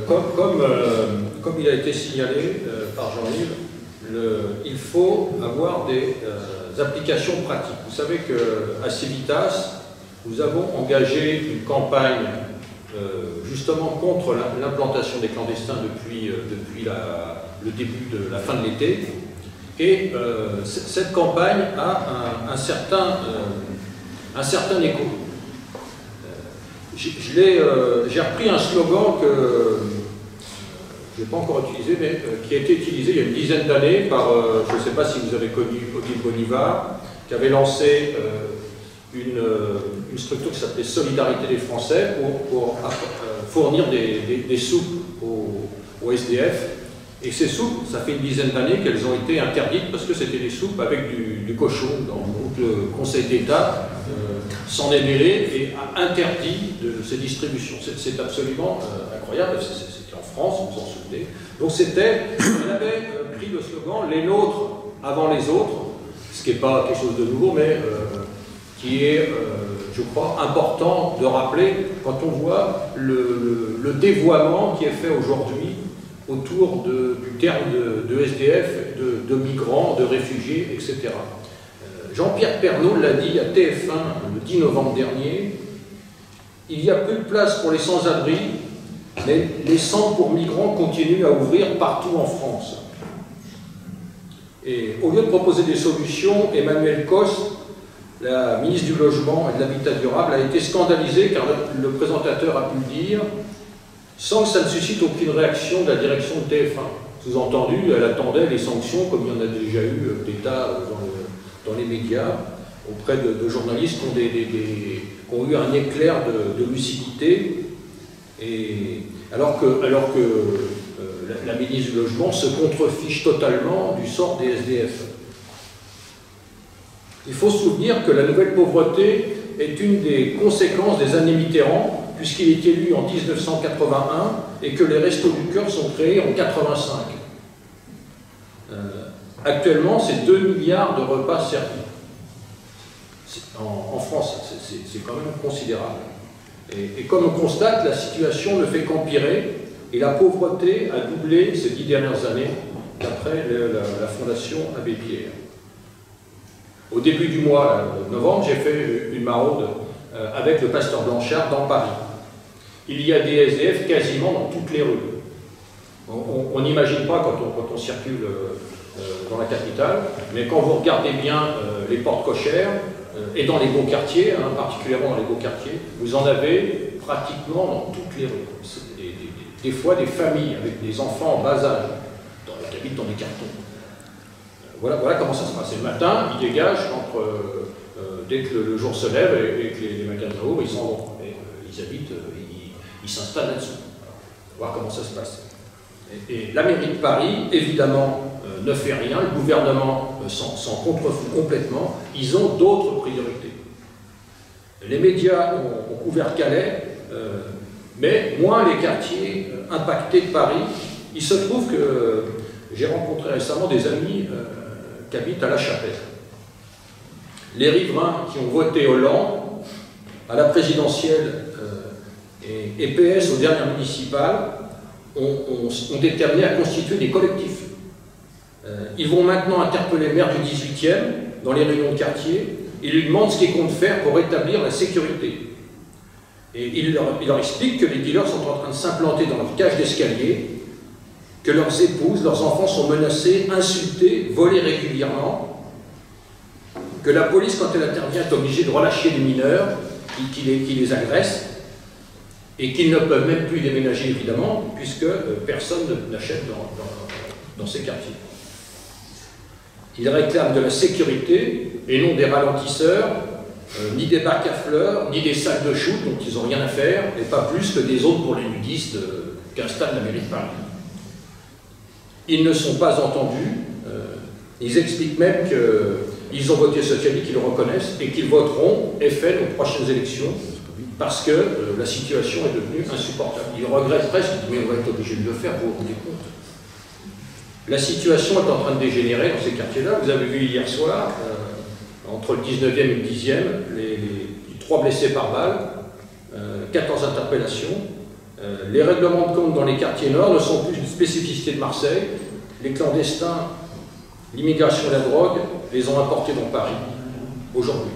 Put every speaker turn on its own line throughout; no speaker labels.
Comme il a été signalé par Jean-Yves, il faut avoir des applications pratiques. Vous savez qu'à Civitas, nous avons engagé une campagne justement contre l'implantation des clandestins depuis le début de la fin de l'été. Et cette campagne a un certain écho. J'ai repris un slogan que je n'ai pas encore utilisé, mais qui a été utilisé il y a une dizaine d'années par, je ne sais pas si vous avez connu Odile Bonivard, qui avait lancé une structure qui s'appelait Solidarité des Français pour fournir des soupes aux SDF. Et ces soupes, ça fait une dizaine d'années qu'elles ont été interdites parce que c'était des soupes avec du cochon. Donc le Conseil d'État s'en est mêlé et a interdit ces distributions. C'est absolument incroyable. C'était en France, vous vous en souvenez. Donc on avait pris le slogan « Les nôtres avant les autres », ce qui n'est pas quelque chose de nouveau, mais qui est, je crois, important de rappeler quand on voit le dévoiement qui est fait aujourd'hui autour du terme de SDF, de migrants, de réfugiés, etc. Jean-Pierre Pernaut l'a dit à TF1 le 10 novembre dernier, il n'y a plus de place pour les sans-abri, mais les centres pour migrants continuent à ouvrir partout en France. Et au lieu de proposer des solutions, Emmanuel Cos, la ministre du Logement et de l'Habitat durable, a été scandalisée car le présentateur a pu le dire, sans que ça ne suscite aucune réaction de la direction de TF1. Sous-entendu, elle attendait les sanctions, comme il y en a déjà eu d'État dans les médias, auprès de journalistes qui ont eu un éclair de lucidité, et alors que la ministre du Logement se contrefiche totalement du sort des SDF. Il faut se souvenir que la nouvelle pauvreté est une des conséquences des années Mitterrand, puisqu'il est élu en 1981 et que les Restos du Cœur sont créés en 1985. Actuellement, c'est 2 milliards de repas servis. En France, c'est quand même considérable. Et comme on constate, la situation ne fait qu'empirer et la pauvreté a doublé ces 10 dernières années, d'après la Fondation Abbé Pierre. Au début du mois de novembre, j'ai fait une maraude avec le pasteur Blanchard dans Paris. Il y a des SDF quasiment dans toutes les rues. On n'imagine pas quand on circule dans la capitale, mais quand vous regardez bien les portes cochères, et dans les beaux quartiers, particulièrement dans les beaux quartiers, vous en avez pratiquement dans toutes les rues. Des fois des familles avec des enfants en bas âge, qui habitent dans des cartons. Voilà comment ça se passe. Et le matin, ils dégagent dès que le jour se lève et que les magasins ouvrent, ils s'en vont. Ils habitent, ils s'installent là-dessous. Voir comment ça se passe. Et la mairie de Paris, évidemment, ne fait rien. Le gouvernement s'en contrefout complètement. Ils ont d'autres priorités. Les médias ont couvert Calais, mais moins les quartiers impactés de Paris. Il se trouve que j'ai rencontré récemment des amis qui habitent à La Chapelle. Les riverains qui ont voté Hollande à la présidentielle et PS aux dernières municipales ont déterminé à constituer des collectifs. Ils vont maintenant interpeller le maire du 18e dans les réunions de quartier et lui demandent ce qu'il compte faire pour rétablir la sécurité. Et il leur explique que les dealers sont en train de s'implanter dans leur cage d'escalier, que leurs épouses, leurs enfants sont menacés, insultés, volés régulièrement, que la police, quand elle intervient, est obligée de relâcher les mineurs qui les agressent, et qu'ils ne peuvent même plus déménager, évidemment, puisque personne n'achète dans ces quartiers. Ils réclament de la sécurité, et non des ralentisseurs, ni des bacs à fleurs, ni des sacs de shoot, dont ils n'ont rien à faire, et pas plus que des zones pour les nudistes qu'installe la mairie de Paris. Ils ne sont pas entendus, ils expliquent même qu'ils ont voté socialiste, qu'ils le reconnaissent, et qu'ils voteront FN aux prochaines élections, parce que la situation est devenue insupportable. Ils regrettent presque, mais on va être obligé de le faire, vous vous rendez compte. La situation est en train de dégénérer dans ces quartiers-là. Vous avez vu hier soir, entre le 19e et le 10e, les 3 blessés par balle, 14 interpellations. Les règlements de compte dans les quartiers nord ne sont plus une spécificité de Marseille. Les clandestins, l'immigration et la drogue les ont importés dans Paris, aujourd'hui.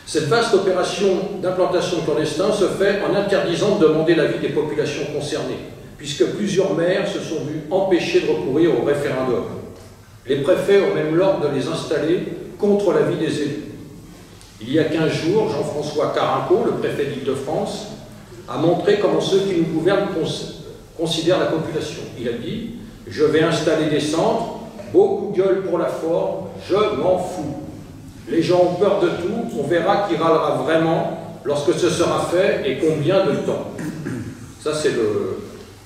Cette vaste opération d'implantation de clandestins se fait en interdisant de demander l'avis des populations concernées, puisque plusieurs maires se sont vus empêchés de recourir au référendum. Les préfets ont même l'ordre de les installer contre l'avis des élus. Il y a 15 jours, Jean-François Carinco, le préfet d'Île-de-France, a montré comment ceux qui nous gouvernent considèrent la population. Il a dit « Je vais installer des centres, beaucoup gueulent pour la forme, je m'en fous. Les gens ont peur de tout, on verra qui râlera vraiment lorsque ce sera fait et combien de temps. » Ça, c'est le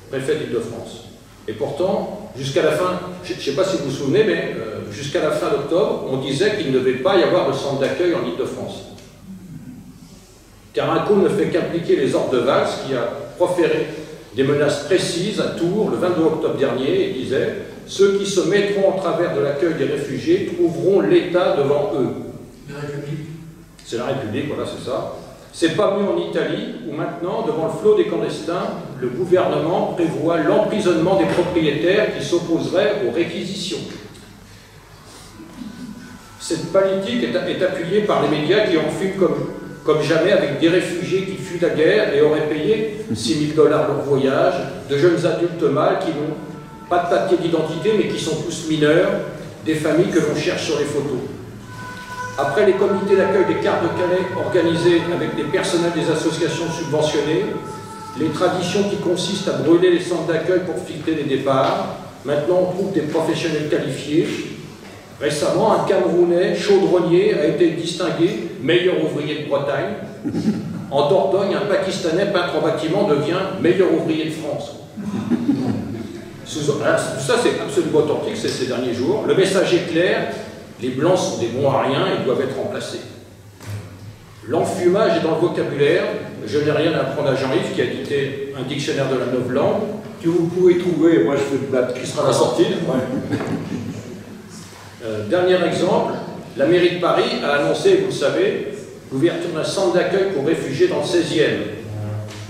préfet d'Île-de-France. Et pourtant, jusqu'à la fin, je ne sais pas si vous vous souvenez, mais jusqu'à la fin d'octobre, on disait qu'il ne devait pas y avoir de centre d'accueil en Île-de-France. Carinco ne fait qu'appliquer les ordres de Valls, qui a proféré des menaces précises à Tours le 22 octobre dernier, et disait « Ceux qui se mettront en travers de l'accueil des réfugiés trouveront l'État devant eux. »
La République.
C'est la République, voilà, c'est ça. C'est pas mieux en Italie, où maintenant, devant le flot des clandestins, le gouvernement prévoit l'emprisonnement des propriétaires qui s'opposeraient aux réquisitions. Cette politique est appuyée par les médias qui en fument comme jamais, avec des réfugiés qui fuient la guerre et auraient payé 6 000 $ leur voyage, de jeunes adultes mâles qui n'ont pas de papier d'identité mais qui sont tous mineurs, des familles que l'on cherche sur les photos. Après les comités d'accueil des Quarts de Calais organisés avec des personnels des associations subventionnées, les traditions qui consistent à brûler les centres d'accueil pour filtrer les départs, maintenant on trouve des professionnels qualifiés. Récemment, un Camerounais chaudronnier a été distingué meilleur ouvrier de Bretagne. En Dordogne, un Pakistanais peintre en bâtiment devient meilleur ouvrier de France. Ça, c'est absolument authentique, c'est ces derniers jours. Le message est clair, les Blancs sont des bons à rien et doivent être remplacés. L'enfumage est dans le vocabulaire. Je n'ai rien à apprendre à Jean-Yves, qui a édité un dictionnaire de la Novlangue.
Que vous pouvez trouver, moi je fais de la...
Qui sera à la sortie. Ouais. Dernier exemple, la mairie de Paris a annoncé, vous le savez, l'ouverture d'un centre d'accueil pour réfugiés dans le 16e.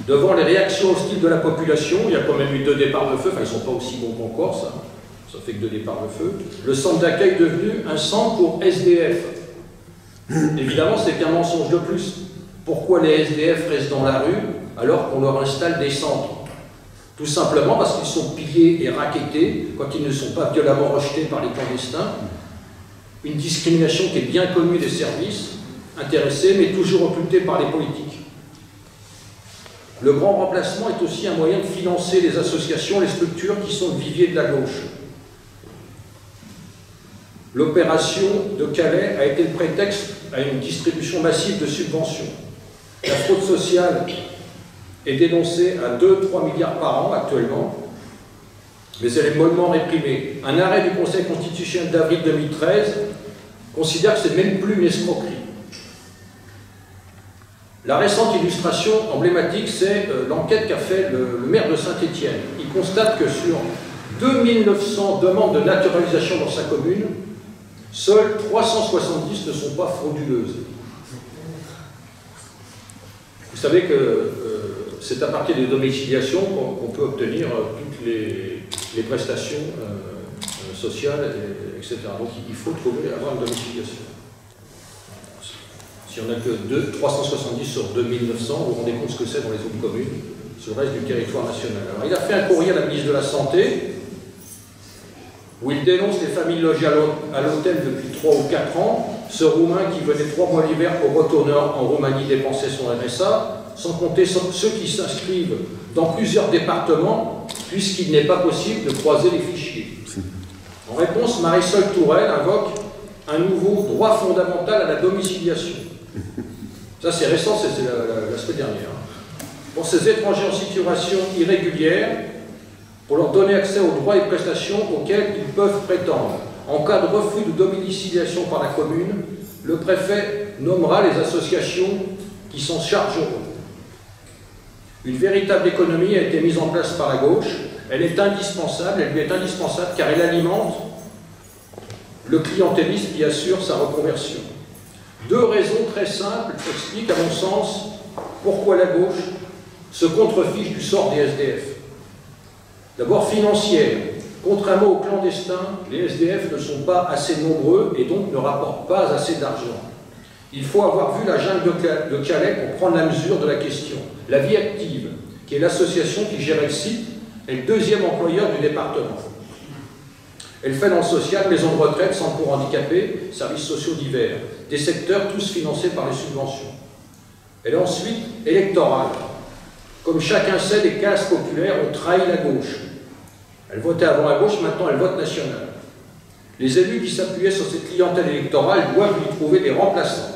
Devant les réactions hostiles de la population, il y a quand même eu 2 départs de feu, enfin ils ne sont pas aussi bons qu'en Corse, ça fait que 2 départs de feu. Le centre d'accueil est devenu un centre pour SDF. Évidemment, c'est qu'un mensonge de plus. Pourquoi les SDF restent dans la rue alors qu'on leur installe des centres? Tout simplement parce qu'ils sont pillés et rackettés quand ils ne sont pas violemment rejetés par les clandestins. Une discrimination qui est bien connue des services intéressés, mais toujours occultée par les politiques. Le grand remplacement est aussi un moyen de financer les associations, les structures qui sont le vivier de la gauche. L'opération de Calais a été le prétexte à une distribution massive de subventions. La fraude sociale est dénoncée à 2-3 milliards par an actuellement, mais elle est mollement réprimée. Un arrêt du Conseil constitutionnel d'avril 2013 considère que c'est même plus une escroquerie. La récente illustration emblématique, c'est l'enquête qu'a fait le maire de Saint-Étienne. Il constate que sur 2900 demandes de naturalisation dans sa commune, seules 370 ne sont pas frauduleuses. Vous savez que c'est à partir des domiciliations qu'on peut obtenir toutes les prestations sociales, etc. Donc il faut avoir une domiciliation. Si on n'a que 370 sur 2900, vous vous rendez compte ce que c'est dans les autres communes, sur le reste du territoire national. Alors il a fait un courrier à la ministre de la Santé, où il dénonce les familles logées à l'hôtel depuis 3 ou 4 ans, ce Roumain qui venait 3 mois l'hiver pour retourner en Roumanie dépenser son RSA, sans compter ceux qui s'inscrivent dans plusieurs départements, puisqu'il n'est pas possible de croiser les fichiers. En réponse, Marisol Touraine invoque un nouveau droit fondamental à la domiciliation. Ça c'est récent, c'est la semaine dernière. Pour ces étrangers en situation irrégulière, pour leur donner accès aux droits et prestations auxquels ils peuvent prétendre. En cas de refus de domiciliation par la commune, le préfet nommera les associations qui s'en chargeront. Une véritable économie a été mise en place par la gauche. Elle est indispensable, elle lui est indispensable car elle alimente le clientélisme qui assure sa reconversion. 2 raisons très simples expliquent, à mon sens, pourquoi la gauche se contrefiche du sort des SDF. D'abord financière. Contrairement aux clandestins, les SDF ne sont pas assez nombreux et donc ne rapportent pas assez d'argent. Il faut avoir vu la jungle de Calais pour prendre la mesure de la question. La Vie Active, qui est l'association qui gère le site, est le deuxième employeur du département. Elle fait dans le social, maisons de retraite, centres pour handicapés, services sociaux divers, des secteurs tous financés par les subventions. Elle est ensuite électorale. Comme chacun sait, les classes populaires ont trahi la gauche. Elle votait avant à gauche, maintenant elle vote nationale. Les élus qui s'appuyaient sur cette clientèle électorale doivent lui trouver des remplaçants.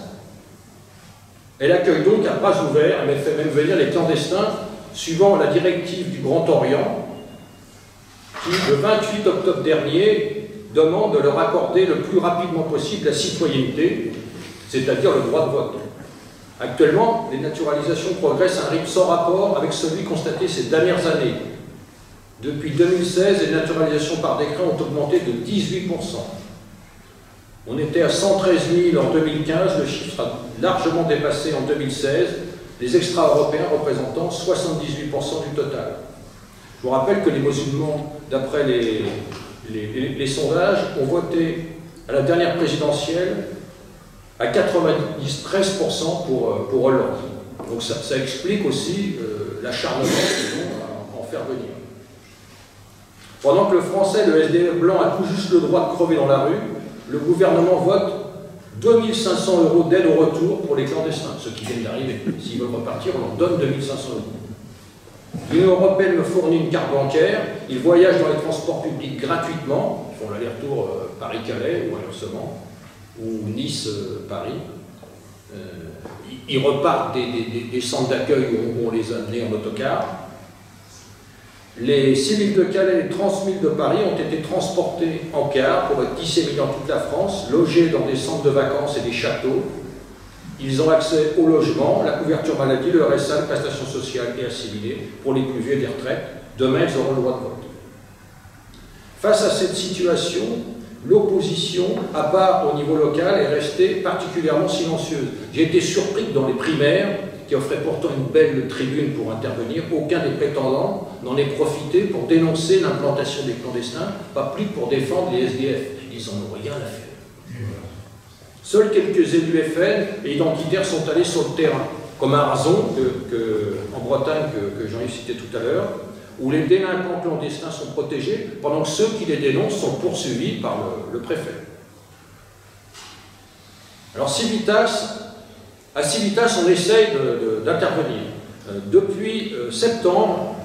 Elle accueille donc à bras ouverts, elle fait même venir les clandestins, suivant la directive du Grand Orient, qui, le 28 octobre dernier, demande de leur accorder le plus rapidement possible la citoyenneté, c'est-à-dire le droit de vote. Actuellement, les naturalisations progressent à un rythme sans rapport avec celui constaté ces dernières années. Depuis 2016, les naturalisations par décret ont augmenté de 18%. On était à 113 000 en 2015, le chiffre sera largement dépassé en 2016, les extra-européens représentant 78% du total. Je vous rappelle que les musulmans, d'après les sondages, ont voté à la dernière présidentielle à 93% pour Hollande. Donc ça explique aussi l'acharnement qu'ils vont en faire venir. Pendant que le français, le SDF blanc, a tout juste le droit de crever dans la rue, le gouvernement vote 2 500 € d'aide au retour pour les clandestins, ceux qui viennent d'arriver. S'ils veulent repartir, on leur donne 2 500 €. L'Union européenne me fournit une carte bancaire, ils voyagent dans les transports publics gratuitement, ils font l'aller-retour Paris-Calais ou inversement, ou Nice-Paris. Ils repartent des centres d'accueil où on les a amenés en autocar. Les 6 000 de Calais et les 30 000 de Paris ont été transportés en car pour être disséminés dans toute la France, logés dans des centres de vacances et des châteaux. Ils ont accès au logement, la couverture maladie, le RSA, les prestations sociales et assimilées pour les plus vieux des retraites. Demain, ils auront le droit de vote. Face à cette situation, l'opposition, à part au niveau local, est restée particulièrement silencieuse. J'ai été surpris que dans les primaires, qui offraient pourtant une belle tribune pour intervenir, aucun des prétendants n'en ait profité pour dénoncer l'implantation des clandestins, pas plus que pour défendre les SDF. Ils n'en ont rien à faire. Seuls quelques élus FN et identitaires sont allés sur le terrain, comme à Arzon, en Bretagne, que j'en ai cité tout à l'heure, où les délinquants clandestins sont protégés, pendant que ceux qui les dénoncent sont poursuivis par le préfet. Alors à Civitas, on essaye d'intervenir. Depuis septembre,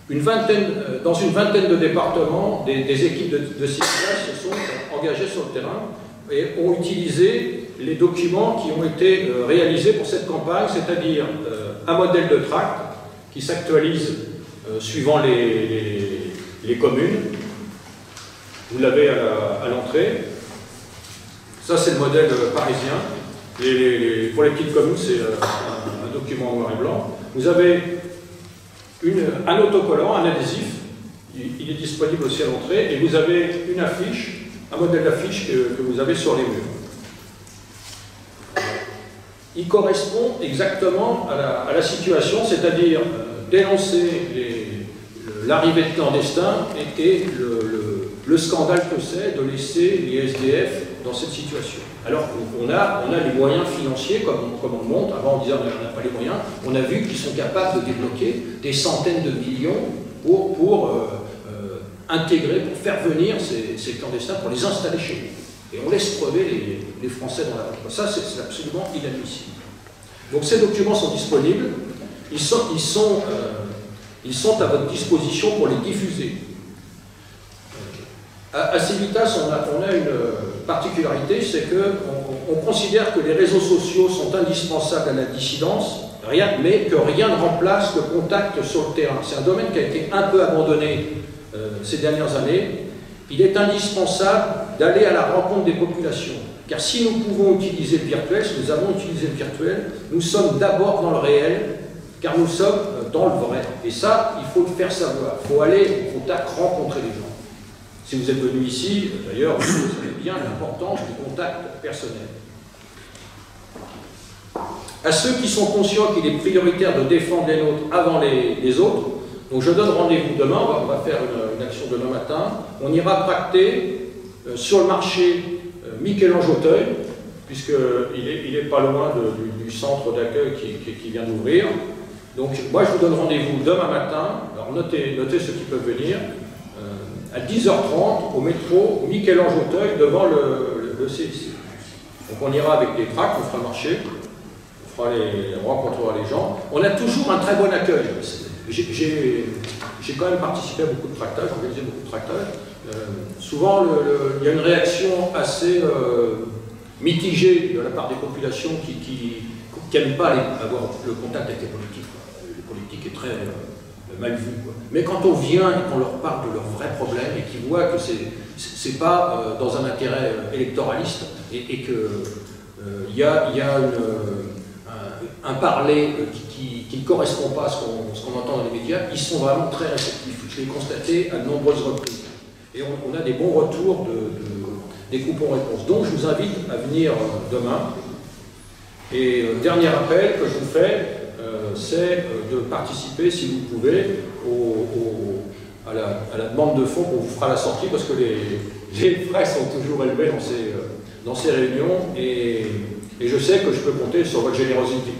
dans une vingtaine de départements, des équipes de Civitas se sont engagées sur le terrain et ont utilisé les documents qui ont été réalisés pour cette campagne, c'est-à-dire un modèle de tract qui s'actualise suivant les communes. Vous l'avez à l'entrée. Ça, c'est le modèle parisien. Pour les petites communes, c'est un document noir et blanc. Vous avez un autocollant, un adhésif. Il est disponible aussi à l'entrée. Et vous avez une affiche, un modèle d'affiche que vous avez sur les murs. Il correspond exactement à la situation, c'est-à-dire dénoncer l'arrivée de clandestins et le scandale que c'est de laisser les SDF dans cette situation. Alors qu'on a les moyens financiers, comme on le montre, avant on disait on n'a pas les moyens, on a vu qu'ils sont capables de débloquer des centaines de millions pour intégrer, pour faire venir ces clandestins, pour les installer chez nous. Et on laisse crever les Français dans la rue. Ça, c'est absolument inadmissible. Donc ces documents sont disponibles, ils sont à votre disposition pour les diffuser. À Civitas, on a une particularité, c'est qu'on considère que les réseaux sociaux sont indispensables à la dissidence, mais que rien ne remplace le contact sur le terrain. C'est un domaine qui a été un peu abandonné ces dernières années. Il est indispensable d'aller à la rencontre des populations. Car si nous pouvons utiliser le virtuel, si nous avons utilisé le virtuel, nous sommes d'abord dans le réel, car nous sommes dans le vrai. Et ça, il faut le faire savoir. Il faut aller au contact, rencontrer les gens. Si vous êtes venu ici, d'ailleurs, vous savez bien l'importance du contact personnel. à ceux qui sont conscients qu'il est prioritaire de défendre les nôtres avant les autres. Donc je donne rendez-vous demain, on va faire une action demain matin. On ira tracter sur le marché Michel-Ange Auteuil, puisqu'il est pas loin du centre d'accueil qui vient d'ouvrir. Donc moi je vous donne rendez-vous demain matin, alors notez ceux qui peuvent venir, à 10h30 au métro Michel-Ange Auteuil devant le CIC. Donc on ira avec des tracts, on fera le marché, on rencontrera les gens. On a toujours un très bon accueil. J'ai quand même participé à beaucoup de tractages, organisé beaucoup de tractages. Souvent, il y a une réaction assez mitigée de la part des populations qui n'aiment pas avoir le contact avec les politiques. Le politique est très mal vu. Mais quand on vient et qu'on leur parle de leurs vrais problèmes et qu'ils voient que c'est pas dans un intérêt électoraliste et qu'il y a un parler qui ne correspond pas à ce qu'on entend dans les médias, ils sont vraiment très réceptifs. Je l'ai constaté à de nombreuses reprises. Et on a des bons retours des coupons-réponses. Donc je vous invite à venir demain. Et dernier appel que je vous fais, c'est de participer, si vous pouvez, à la demande de fonds qu'on vous fera la sortie, parce que les frais sont toujours élevés dans ces réunions, et je sais que je peux compter sur votre générosité.